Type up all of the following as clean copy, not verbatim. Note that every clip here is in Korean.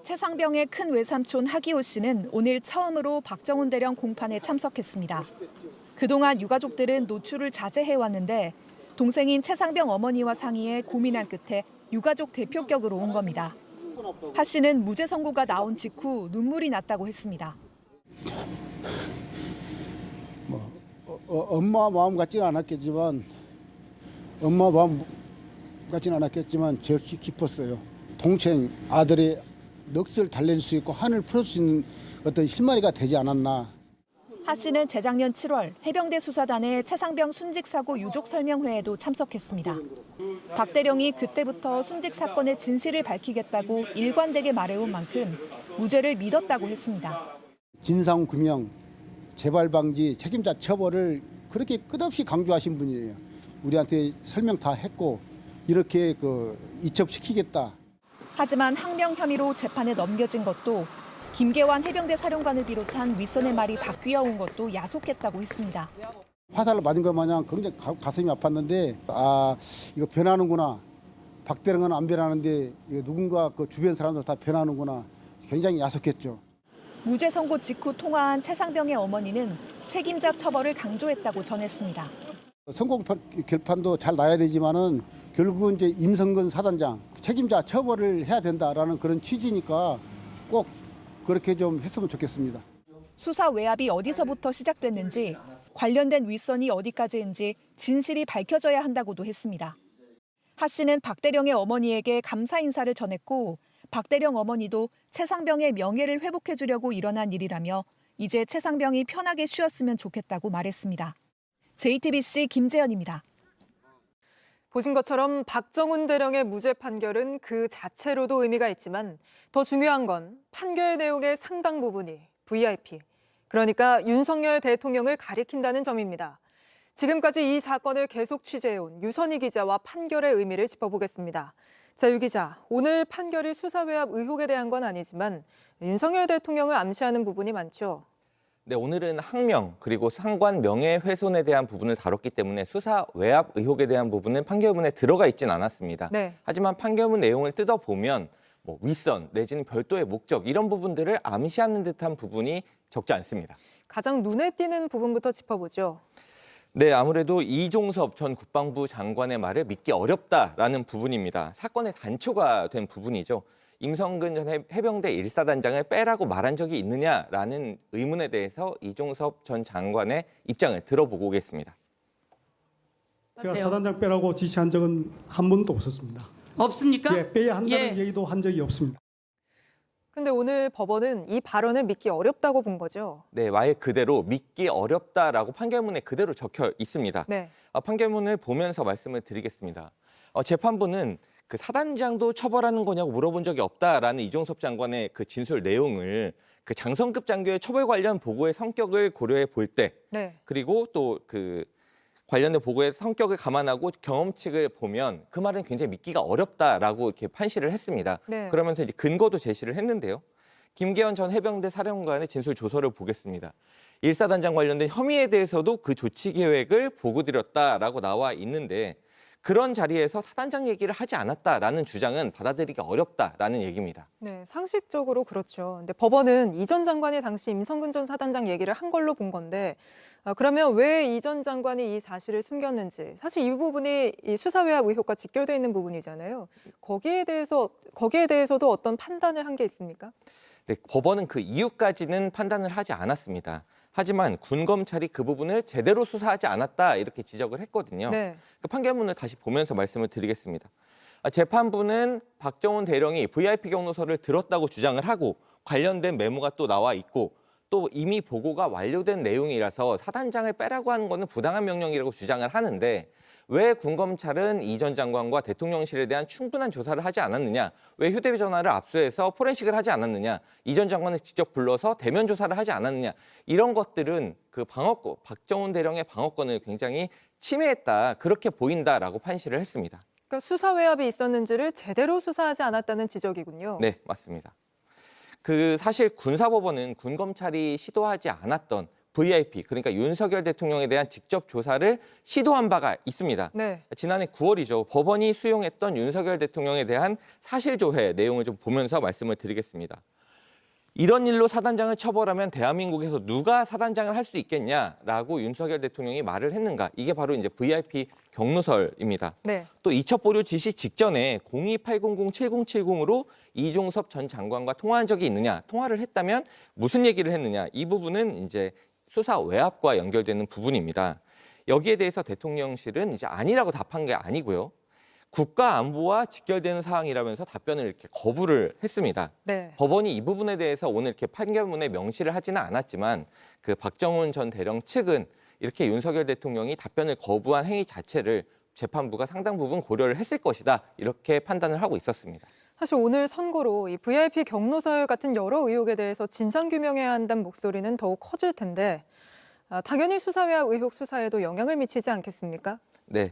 최상병의 큰 외삼촌 하기호 씨는 오늘 처음으로 박정훈 대령 공판에 참석했습니다. 그동안 유가족들은 노출을 자제해왔는데 동생인 최상병 어머니와 상의해 고민한 끝에 유가족 대표격으로 온 겁니다. 하 씨는 무죄 선고가 나온 직후 눈물이 났다고 했습니다. 엄마 마음 같지는 않았겠지만 저 기뻤어요. 동생 아들이 넋을 달랠 수 있고 한을 풀 수 있는 어떤 실마리가 되지 않았나. 하 씨는 재작년 7월 해병대 수사단의 최상병 순직 사고 유족 설명회에도 참석했습니다. 박 대령이 그때부터 순직 사건의 진실을 밝히겠다고 일관되게 말해온 만큼 무죄를 믿었다고 했습니다. 진상 규명, 재발 방지, 책임자 처벌을 그렇게 끝없이 강조하신 분이에요. 우리한테 설명 다 했고 이렇게 이첩시키겠다. 하지만 항명 혐의로 재판에 넘겨진 것도 김계환 해병대 사령관을 비롯한 윗선의 말이 바뀌어온 것도 야속했다고 했습니다. 화살을 맞은 것 마냥 굉장히 가슴이 아팠는데 이거 변하는구나. 박 대령은 안 변하는데 누군가 그 주변 사람들 다 변하는구나. 굉장히 야속했죠. 무죄 선고 직후 통화한 최상병의 어머니는 책임자 처벌을 강조했다고 전했습니다. 선고 결판도 잘 나야 되지만은 결국은 이제 임성근 사단장 책임자 처벌을 해야 된다라는 그런 취지니까 꼭 그렇게 좀 했으면 좋겠습니다. 수사 외압이 어디서부터 시작됐는지 관련된 윗선이 어디까지인지 진실이 밝혀져야 한다고도 했습니다. 하 씨는 박 대령의 어머니에게 감사 인사를 전했고 박 대령 어머니도 최상병의 명예를 회복해 주려고 일어난 일이라며 이제 최상병이 편하게 쉬었으면 좋겠다고 말했습니다. JTBC 김재현입니다. 보신 것처럼 박정훈 대령의 무죄 판결은 그 자체로도 의미가 있지만 더 중요한 건 판결 내용의 상당 부분이 VIP, 그러니까 윤석열 대통령을 가리킨다는 점입니다. 지금까지 이 사건을 계속 취재해온 유선희 기자와 판결의 의미를 짚어보겠습니다. 자, 유 기자, 오늘 판결이 수사외압 의혹에 대한 건 아니지만 윤석열 대통령을 암시하는 부분이 많죠. 네, 오늘은 항명 그리고 상관 명예훼손에 대한 부분을 다뤘기 때문에 수사 외압 의혹에 대한 부분은 판결문에 들어가 있진 않았습니다. 네. 하지만 판결문 내용을 뜯어보면 윗선 내지는 별도의 목적 이런 부분들을 암시하는 듯한 부분이 적지 않습니다. 가장 눈에 띄는 부분부터 짚어보죠. 네, 아무래도 이종섭 전 국방부 장관의 말을 믿기 어렵다라는 부분입니다. 사건의 단초가 된 부분이죠. 임성근 전 해병대 1사단장을 빼라고 말한 적이 있느냐라는 의문에 대해서 이종섭 전 장관의 입장을 들어보고 오겠습니다. 제가 사단장 빼라고 지시한 적은 한 번도 없었습니다. 없습니까? 예, 빼야 한다는 얘기도 한 적이 없습니다. 근데 오늘 법원은 이 발언을 믿기 어렵다고 본 거죠. 네, 말 그대로 믿기 어렵다라고 판결문에 그대로 적혀 있습니다. 네. 판결문을 보면서 말씀을 드리겠습니다. 재판부는 그 사단장도 처벌하는 거냐고 물어본 적이 없다라는 이종섭 장관의 그 진술 내용을 그 장성급 장교의 처벌 관련 보고의 성격을 고려해 볼 때, 네. 그리고 또 그 관련된 보고의 성격을 감안하고 경험칙을 보면 그 말은 굉장히 믿기가 어렵다라고 이렇게 판시를 했습니다. 네. 그러면서 이제 근거도 제시를 했는데요. 김계현 전 해병대 사령관의 진술 조서를 보겠습니다. 1사단장 관련된 혐의에 대해서도 그 조치 계획을 보고드렸다라고 나와 있는데 그런 자리에서 사단장 얘기를 하지 않았다라는 주장은 받아들이기 어렵다라는 얘기입니다. 네, 상식적으로 그렇죠. 근데 법원은 이 전 장관이 당시 임성근 전 사단장 얘기를 한 걸로 본 건데 그러면 왜 이 전 장관이 이 사실을 숨겼는지 사실 이 부분이 이 수사외압 의혹과 직결돼 있는 부분이잖아요. 거기에 대해서도 어떤 판단을 한 게 있습니까? 네, 법원은 그 이유까지는 판단을 하지 않았습니다. 하지만 군 검찰이 그 부분을 제대로 수사하지 않았다 이렇게 지적을 했거든요. 네. 그 판결문을 다시 보면서 말씀을 드리겠습니다. 재판부는 박정훈 대령이 VIP 경로서를 들었다고 주장을 하고 관련된 메모가 또 나와 있고 또 이미 보고가 완료된 내용이라서 사단장을 빼라고 하는 것은 부당한 명령이라고 주장을 하는데 왜 군검찰은 이 전 장관과 대통령실에 대한 충분한 조사를 하지 않았느냐? 왜 휴대전화를 압수해서 포렌식을 하지 않았느냐? 이 전 장관을 직접 불러서 대면 조사를 하지 않았느냐? 이런 것들은 그 방어권, 박정훈 대령의 방어권을 굉장히 침해했다. 그렇게 보인다라고 판시를 했습니다. 그러니까 수사 외압이 있었는지를 제대로 수사하지 않았다는 지적이군요. 네, 맞습니다. 그 사실 군사법원은 군검찰이 시도하지 않았던 VIP, 그러니까 윤석열 대통령에 대한 직접 조사를 시도한 바가 있습니다. 네. 지난해 9월이죠. 법원이 수용했던 윤석열 대통령에 대한 사실조회 내용을 좀 보면서 말씀을 드리겠습니다. 이런 일로 사단장을 처벌하면 대한민국에서 누가 사단장을 할 수 있겠냐라고 윤석열 대통령이 말을 했는가. 이게 바로 이제 VIP 경로설입니다. 네. 또 이첩 보류 지시 직전에 02-800-7070으로 이종섭 전 장관과 통화한 적이 있느냐, 통화를 했다면 무슨 얘기를 했느냐, 이 부분은 이제 수사 외압과 연결되는 부분입니다. 여기에 대해서 대통령실은 이제 아니라고 답한 게 아니고요. 국가 안보와 직결되는 사항이라면서 답변을 이렇게 거부를 했습니다. 네. 법원이 이 부분에 대해서 오늘 이렇게 판결문에 명시를 하지는 않았지만 그 박정훈 전 대령 측은 이렇게 윤석열 대통령이 답변을 거부한 행위 자체를 재판부가 상당 부분 고려를 했을 것이다. 이렇게 판단을 하고 있었습니다. 사실 오늘 선고로 이 VIP 경로설 같은 여러 의혹에 대해서 진상규명해야 한다는 목소리는 더욱 커질 텐데 당연히 수사외압 의혹 수사에도 영향을 미치지 않겠습니까? 네,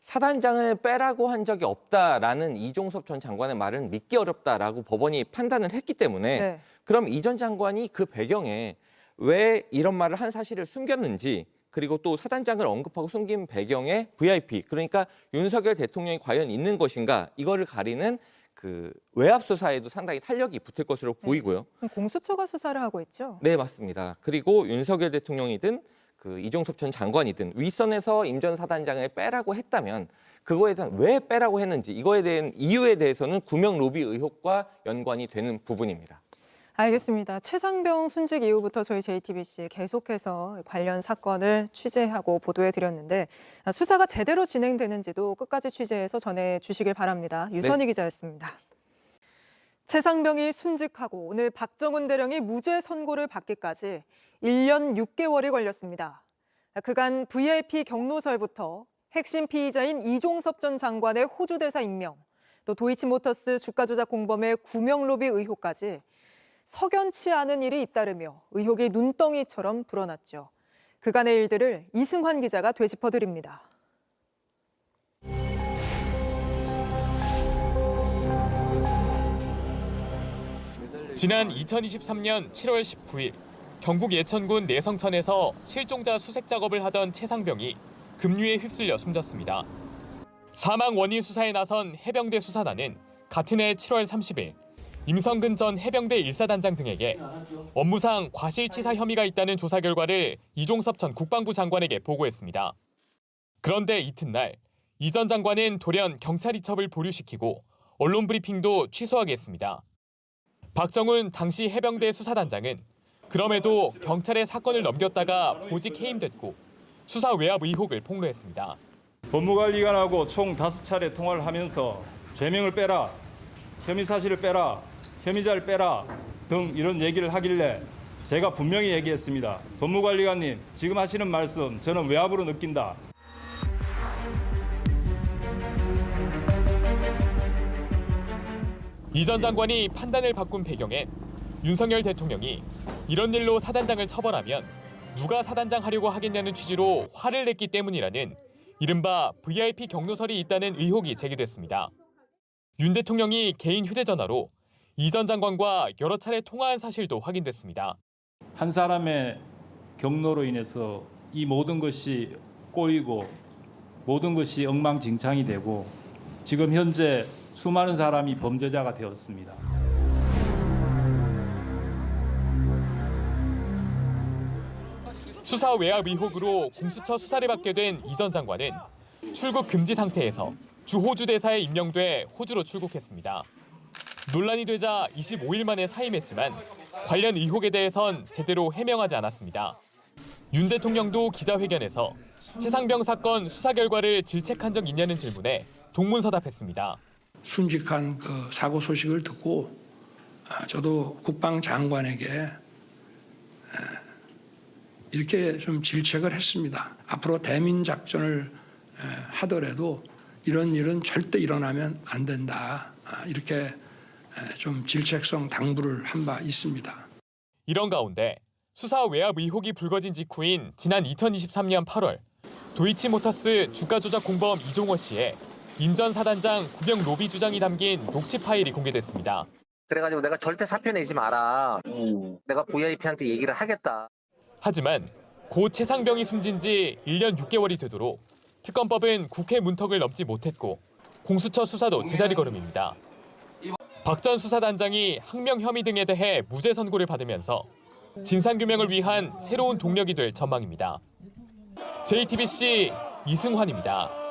사단장을 빼라고 한 적이 없다라는 이종섭 전 장관의 말은 믿기 어렵다라고 법원이 판단을 했기 때문에 네. 그럼 이 전 장관이 그 배경에 왜 이런 말을 한 사실을 숨겼는지, 그리고 또 사단장을 언급하고 숨긴 배경에 VIP, 그러니까 윤석열 대통령이 과연 있는 것인가, 이거를 가리는 그 외압 수사에도 상당히 탄력이 붙을 것으로 보이고요. 그럼 공수처가 수사를 하고 있죠? 네, 맞습니다. 그리고 윤석열 대통령이든 그 이종섭 전 장관이든 윗선에서 임 전 사단장을 빼라고 했다면 그거에 대한 왜 빼라고 했는지, 이거에 대한 이유에 대해서는 구명 로비 의혹과 연관이 되는 부분입니다. 알겠습니다. 최상병 순직 이후부터 저희 JTBC 계속해서 관련 사건을 취재하고 보도해드렸는데 수사가 제대로 진행되는지도 끝까지 취재해서 전해주시길 바랍니다. 유선희 기자였습니다. 최상병이 순직하고 오늘 박정훈 대령이 무죄 선고를 받기까지 1년 6개월이 걸렸습니다. 그간 VIP 경로설부터 핵심 피의자인 이종섭 전 장관의 호주 대사 임명, 또 도이치모터스 주가 조작 공범의 구명 로비 의혹까지 석연치 않은 일이 잇따르며 의혹이 눈덩이처럼 불어났죠. 그간의 일들을 이승환 기자가 되짚어드립니다. 지난 2023년 7월 19일 경북 예천군 내성천에서 실종자 수색 작업을 하던 최상병이 급류에 휩쓸려 숨졌습니다. 사망 원인 수사에 나선 해병대 수사단은 같은 해 7월 30일 임성근 전 해병대 1사단장 등에게 업무상 과실치사 혐의가 있다는 조사 결과를 이종섭 전 국방부 장관에게 보고했습니다. 그런데 이튿날 이 전 장관은 돌연 경찰 이첩을 보류시키고 언론 브리핑도 취소하게 했습니다. 박정훈 당시 해병대 수사단장은 그럼에도 경찰에 사건을 넘겼다가 보직 해임됐고 수사 외압 의혹을 폭로했습니다. 법무관리관하고 총 5차례 통화를 하면서 죄명을 빼라, 혐의 사실을 빼라, 혐의자를 빼라 등 이런 얘기를 하길래 제가 분명히 얘기했습니다. 법무관리관님, 지금 하시는 말씀 저는 외압으로 느낀다. 이 전 장관이 판단을 바꾼 배경엔 윤석열 대통령이 이런 일로 사단장을 처벌하면 누가 사단장 하려고 하겠냐는 취지로 화를 냈기 때문이라는 이른바 VIP 경로설이 있다는 의혹이 제기됐습니다. 윤 대통령이 개인 휴대전화로 이 전 장관과 여러 차례 통화한 사실도 확인됐습니다. 한 사람의 경로로 인해서 이 모든 것이 꼬이고 모든 것이 엉망진창이 되고 지금 현재 수많은 사람이 범죄자가 되었습니다. 수사 외압 의혹으로 공수처 수사를 받게 된 이 전 장관은 출국 금지 상태에서 주호주 대사에 임명돼 호주로 출국했습니다. 논란이 되자 25일 만에 사임했지만 관련 의혹에 대해선 제대로 해명하지 않았습니다. 윤 대통령도 기자회견에서 최상병 사건 수사 결과를 질책한 적 있냐는 질문에 동문서답했습니다. 순직한 그 사고 소식을 듣고 저도 국방장관에게 이렇게 좀 질책을 했습니다. 앞으로 대민 작전을 하더라도 이런 일은 절대 일어나면 안 된다. 이렇게 좀 질책성 당부를 한 바 있습니다. 이런 가운데 수사 외압 의혹이 불거진 직후인 지난 2023년 8월 도이치모터스 주가 조작 공범 이종호 씨의 임 전 사단장 구명 로비 주장이 담긴 녹취 파일이 공개됐습니다. 그래가지고 내가 절대 사표 내지 마라. 내가 VIP한테 얘기를 하겠다. 하지만 고 최상병이 숨진 지 1년 6개월이 되도록 특검법은 국회 문턱을 넘지 못했고 공수처 수사도 제자리 걸음입니다. 박 전 수사단장이 항명 혐의 등에 대해 무죄 선고를 받으면서 진상규명을 위한 새로운 동력이 될 전망입니다. JTBC 이승환입니다.